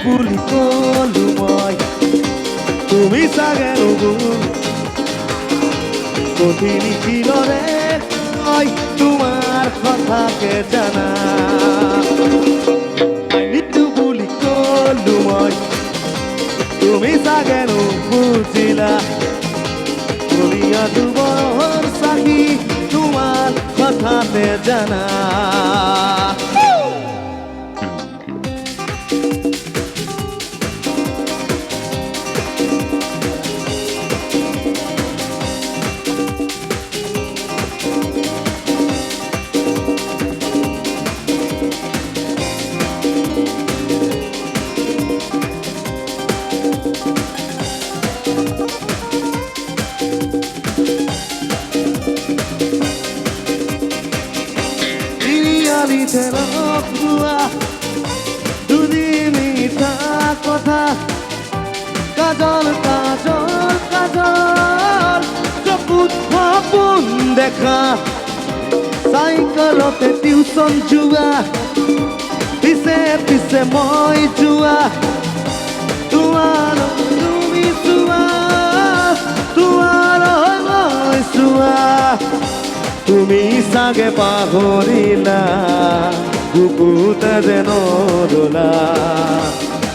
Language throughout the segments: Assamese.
বুলি কলো মই তুমি চাগে নুবুল কঠিন শিলৰে মই তোমাৰ কথাকে জানা নিতু বুলি কলো মই তুমি চাগে নুবুজিলা দুনিয়া দুবৰ চাকি তোমাৰ কথাতে জানা কথা কাজল কাজল কাজল চকুত সপোন দেখা চাইকেলতে টিউচন যোৱা পিছে পিছে মই যোৱা তোমাৰ তুমি চোৱা তোমাৰ মই চোৱা তুমি চাগে পাহৰিলা বুকুতে যেন ৰলা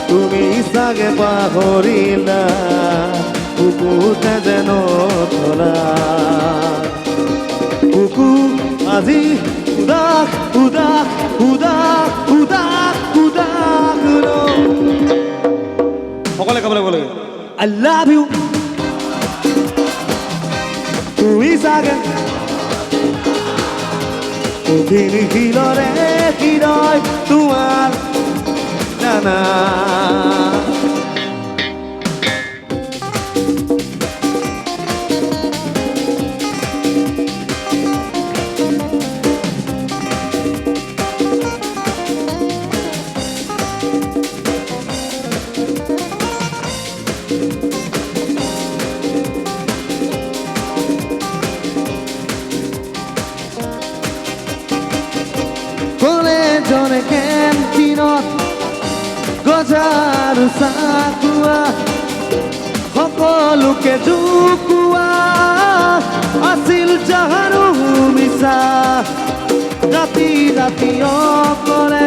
তুমি চাগে পাহৰিলা বুকুতে যেন ধৰা বুকু আজি উদাস উদাস উদাস উদাস উদাস সকলে ক'ব লাগিব I love you তুমি চাগে কঠিন শিলৰে হৃদয় তোমাৰ জানা কলেজৰ কেণ্টিনত গজাৰ চাকুৱা সকলোকে জোকোৱা আছিল জানো মিছা ৰাতি ৰাতি অকলে